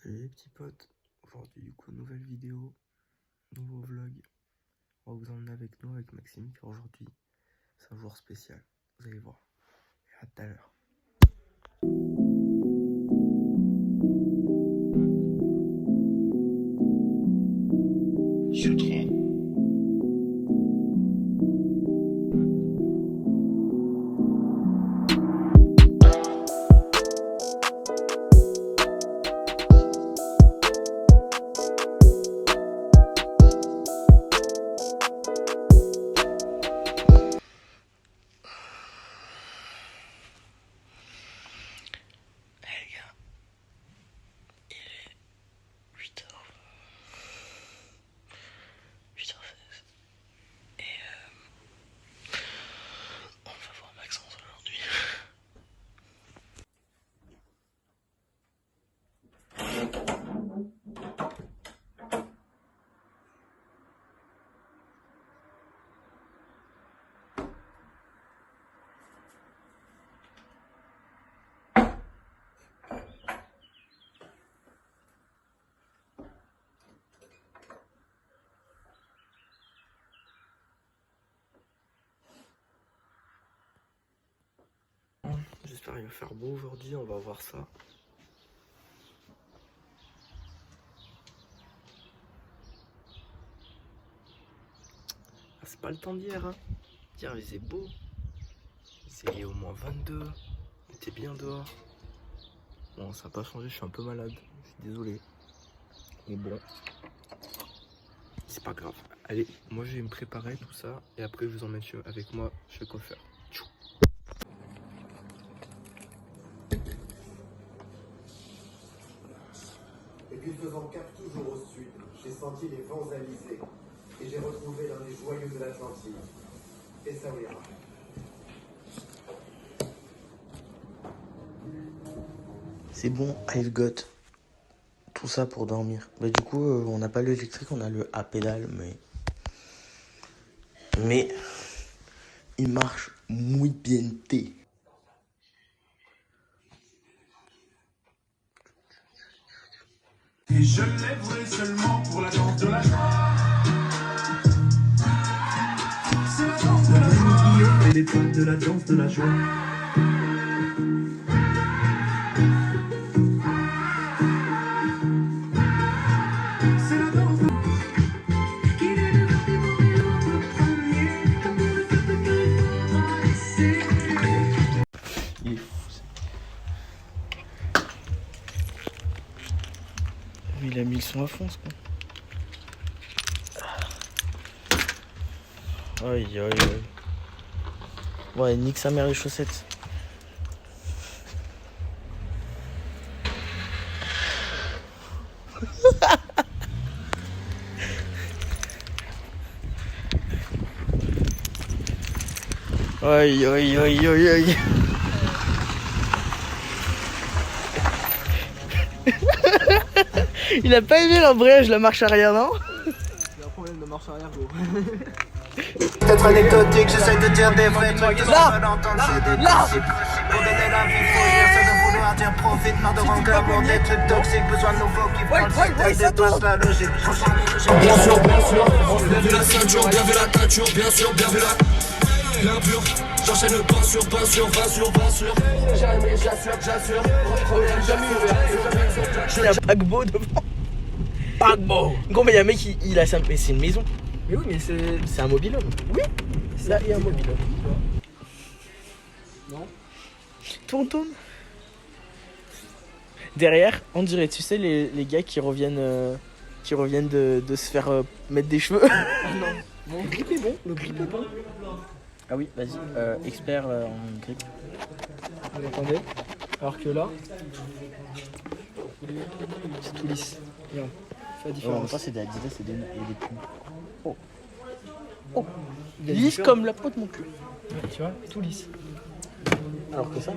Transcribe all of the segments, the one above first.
Salut les petits potes, aujourd'hui du coup nouvelle vidéo, nouveau vlog. On va vous emmener avec nous avec Maxime car aujourd'hui c'est un jour spécial, vous allez voir. Et à tout à l'heure. J'espère qu'il va faire beau aujourd'hui, on va voir ça. Ah, c'est pas le temps d'hier, hein. Hier il faisait beau. C'est au moins 22. On était bien dehors. Bon, ça n'a pas changé, je suis un peu malade. Je suis désolé. Mais bon, c'est pas grave. Allez, moi je vais me préparer tout ça. Et après je vous emmène avec moi chez le coiffeur. Tchou. Et puis faisant cap toujours au sud, j'ai senti les vents alizés. Et j'ai retrouvé l'un des joyeux de l'Atlantique. Essaouira. C'est bon, I've got tout ça pour dormir. Bah, du coup, on n'a pas l'électrique, on a le à pédale, mais il marche muy bien. Et je lèverai seulement pour la danse de la joie. C'est la danse de la joie. Et les potes de la danse de la joie. C'est la danse de Il est fou, ça. Il a mis le son à fond, ce con. Aïe, aïe, aïe. Ouais, nique sa mère les chaussettes. Aïe, aïe, aïe, aïe, aïe. Il a pas aimé l'embrayage, la marche arrière, non? Il y a un problème de marche arrière, gros. Peut-être anecdotique, j'essaie de dire des vrais trucs qui sont pas d'entendre, c'est des classiques. Pour donner la vie, faut rire, c'est de vouloir dire profite, marre de rancœur pour des trucs toxiques, besoin de nouveaux qui prennent le secteur, dépasse la logique. Bien sûr, bien vu la ceinture, bien vu la teinture, bien sûr, bien vu l'impur. J'enchaîne le pas sûr, pas sûr, pas sûr, pas sûr. Jamais, j'assure. Il y a un paquebot devant. Paquebot. Gros, mais il y a un mec, il a ça. Mais c'est une maison. Mais oui, mais c'est. C'est un mobil-home. Oui. Là, il y a un mobil-home. Non. Tourne. Derrière, on dirait, tu sais, les gars qui reviennent de se faire mettre des cheveux. Non, le grip est bon, le grip est bon. Ah oui, vas-y, expert en grip. Vous entendez? Alors que là, c'est tout lisse. Regarde, fais la En même différence. temps, c'est des Adidas et des Pumas. Oh. Il y a Lisse différence. comme la peau de mon cul. Ouais, tu vois, tout lisse. Alors que ça,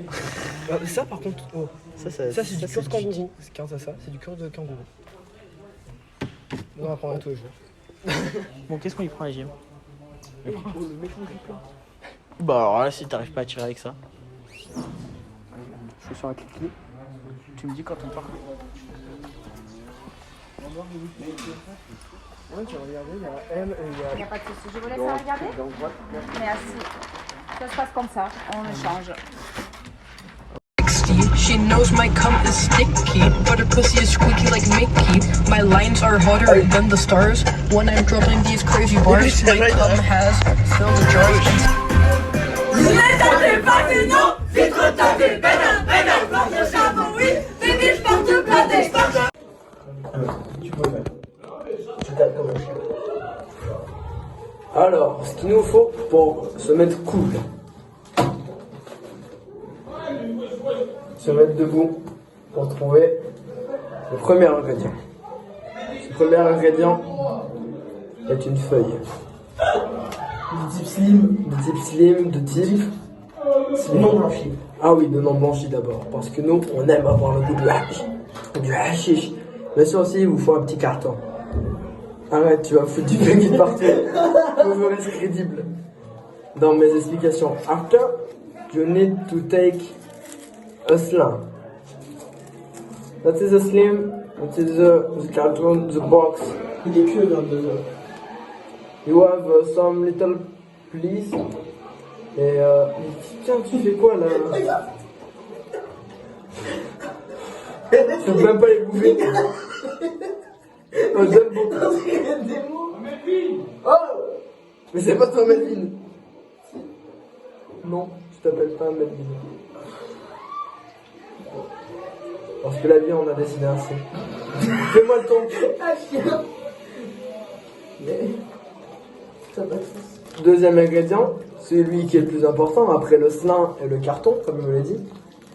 Ça par contre, oh. ça Ça c'est du cuir de kangourou. C'est quand ça, c'est du cuir de kangourou. On va apprendre tous les jours. Bon, qu'est-ce qu'on y prend à JM? Le mec me grip là. Bah alors là, si t'arrives pas à tirer avec ça, Je suis sur un clic. tu me dis quand on part. Ouais, tu regardé, il y a M et il y a... Il n'y a pas de souci, je vous laisse à regarder. Merci. Ça se passe comme ça, on échange. She knows my cum is sticky, but her pussy is squeaky like Mickey. My lines are hotter than the stars when I'm dropping these crazy bars. My cum has filled the jars. Alors, ce qu'il nous faut pour se mettre cool. Se mettre debout pour trouver le premier ingrédient. Ce premier ingrédient est une feuille. De type slim, de type non blanchi. Ah oui, de non blanchi d'abord, parce que nous, on aime avoir le goût du hashish. Bien sûr aussi, il vous faut un petit carton. Arrête, tu vas foutre du liquide partout. Faut que je reste crédible dans mes explications. After, you need to take a slim. That is a slim. That is the carton, the box. Il est que dans le... You have some little please. Et tiens, tu fais quoi là? Tu peux même pas les bouffer. Oh, j'aime beaucoup. Oh! Mais c'est pas toi Melvin. Non, je t'appelle pas Melvin. Parce que la vie en a décidé ainsi. Fais-moi le ton. Deuxième ingrédient, celui qui est le plus important après le slim et le carton, comme je vous l'ai dit.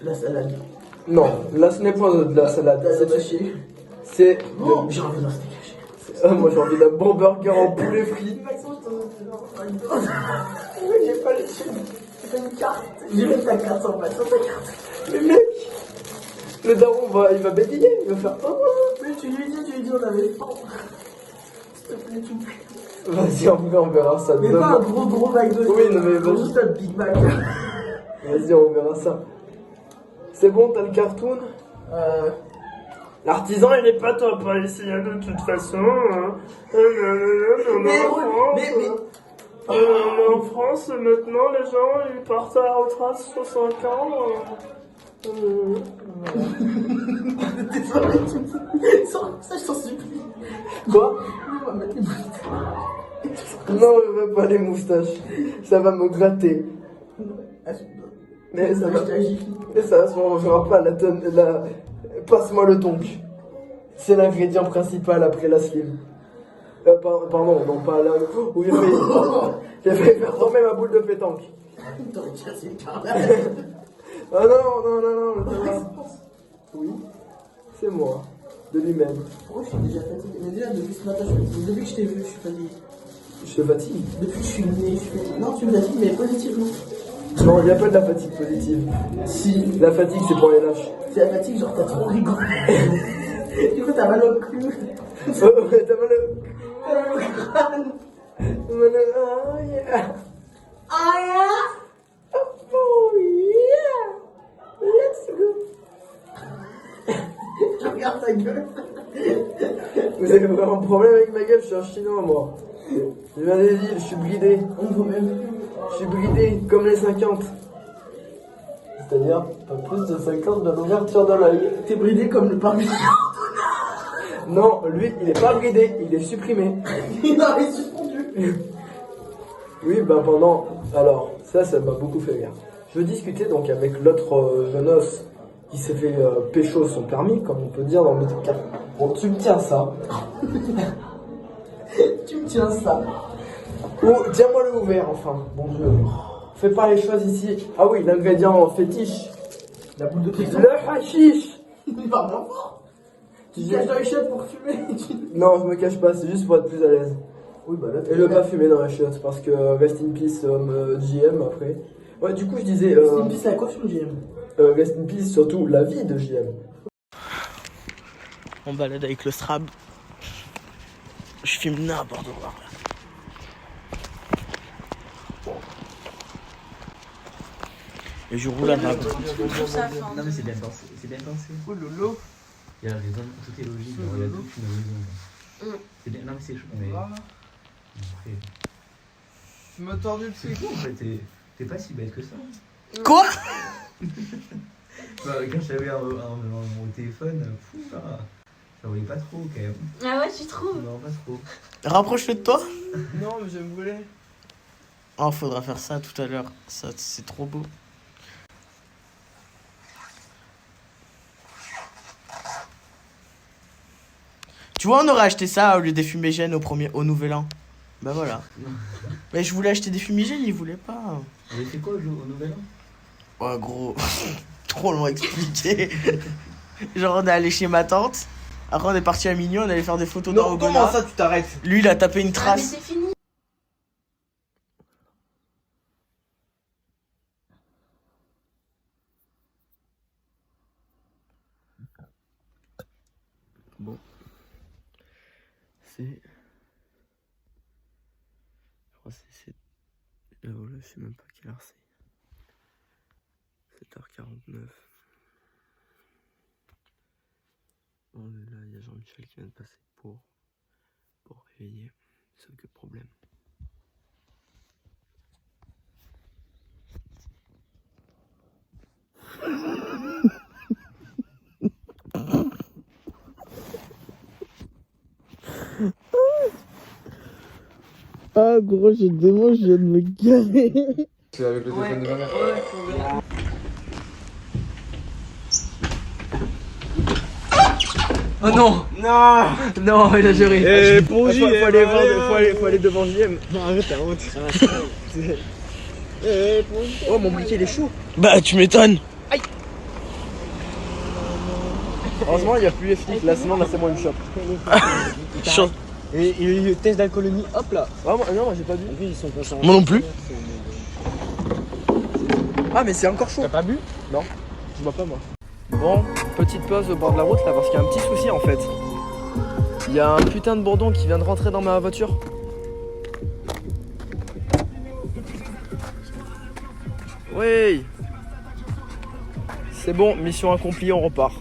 La salade. Non, là ce n'est pas de la salade. C'est. J'ai envie d'un steak haché. Moi j'ai envie d'un bon burger en poulet frit. J'ai pas les thunes. J'ai une carte. J'ai mis ta carte en bas, sur ta carte. Mais mec, le daron il va bégayer, il va faire. Mais tu lui dis, on avait faim. S'il te plaît, tu me fais. Vas-y, on verra ça. Mais pas un gros McDo. Oui, non mais vas-y. Juste un Big Mac. Vas-y, on verra ça. C'est bon, t'as le cartoon? L'artisan, il est pas top, hein, ici, de toute façon. Mais en France, maintenant, les gens, ils partent à la retraite 60 ans. Désolé, ça, je t'en supplie. Quoi? On va mettre les moustaches. Non, je veux pas les moustaches. Ça va me gratter. Mais ça va. Mais ça se refera pas la tonne. Passe-moi le tonk. C'est l'ingrédient principal après la slim. Pardon, non pas là. Où j'ai fait faire tomber ma boule de pétanque. T'aurais tiré le carnage. Ah non. Oui, c'est moi. De lui-même. Pourquoi je suis déjà fatigué? Mais déjà, depuis ce matin, depuis que je t'ai vu, je suis fatigué. Je te fatigue. Depuis que je suis né, je suis fatigué. Non, tu me fatigues, mais positivement. Non, il n'y a pas de la fatigue positive. Si. La fatigue, c'est pour les lâches. C'est la fatigue, genre t'as trop rigolé. Du coup, t'as mal au cul. T'as mal au crâne. Oh yeah. Oh yeah. Oh yeah. Let's go. Je regarde ta gueule. Vous avez vraiment un problème avec ma gueule? Je suis un chinois, moi. Je viens des îles, je suis bridé. Je suis bridé comme les 50. C'est-à-dire, pas plus de 50 de l'ouverture de l'œil. T'es bridé comme le parmi. Non, lui, il est pas bridé, il est supprimé. Il est suspendu. Oui, bah pendant... Alors, ça m'a beaucoup fait rire. Je discutais donc avec l'autre jeune os qui s'est fait pécho son permis, comme on peut dire dans le médical. Bon, tu me tiens ça. Tu me tiens ça. Oh, tiens-moi le ouvert, enfin. Bon Dieu. Fais pas les choses ici. Ah oui, l'ingrédient fétiche. La boule de prison. Le hashish. Il parle bien fort. Tu te caches dans les chiottes pour fumer. Non, je me cache pas, c'est juste pour être plus à l'aise. Oui, bah là, et ne pas fumer dans les chiottes, parce que rest in peace JM après. Ouais, du coup, je disais... Rest in peace la coiffure de JM. Rest in peace surtout la vie de JM. On balade avec le strab. Je filme n'importe quoi. Et je roule à ma. Non mais c'est bien dansé, c'est bien dansé. Oh lolo. Il y a raison, tout est logique, genre, il y a toute une raison. C'est bien, non mais c'est chaud, mais... Après... Tu m'as tordu le C'est fou en fait, t'es pas si bête que ça. Quoi? Bah, quand j'avais mon téléphone, fou, ça voyait pas trop quand même. Ah ouais, tu trouves? Non, pas trop. Rapproche-le de toi. Non, mais je me voulais. Oh, faudra faire ça tout à l'heure. Ça, c'est trop beau. Tu vois, on aurait acheté ça au lieu des fumigènes au nouvel an. Bah voilà. Mais je voulais acheter des fumigènes, ils voulaient pas. Vous avez fait quoi au nouvel an? Ouais, gros. Trop long à expliquer. Genre, on est allé chez ma tante. Après, on est parti à minuit, on allait faire des photos dans le comment ça, tu t'arrêtes? Lui, il a tapé une Ah, mais trace. c'est fini. Bon. C'est... Je crois que c'est... voilà, je sais même pas quelle heure c'est. 7h49. Bon, là, il y a Jean-Michel qui vient de passer pour réveiller. Sauf que problème. Ah, gros, j'ai le démon, je viens de me garer. C'est avec le téléphone de ma mère. Oh non! Non! Non, il a géré. Faut aller devant JM. Non, arrête, t'as honte. Oh, mon briquet il est chaud. Bah, tu m'étonnes. Heureusement, il n'y a plus les flics là, sinon là c'est moi une chope. Chaud. Et le test d'alcoolémie, hop là. Vraiment, non, moi j'ai pas bu. Moi non plus. Ah, mais c'est encore chaud. T'as pas bu? Non, je bois pas moi. Bon, petite pause au bord de la route là parce qu'il y a un petit souci en fait. Il y a un putain de bourdon qui vient de rentrer dans ma voiture. Oui. C'est bon, mission accomplie, on repart.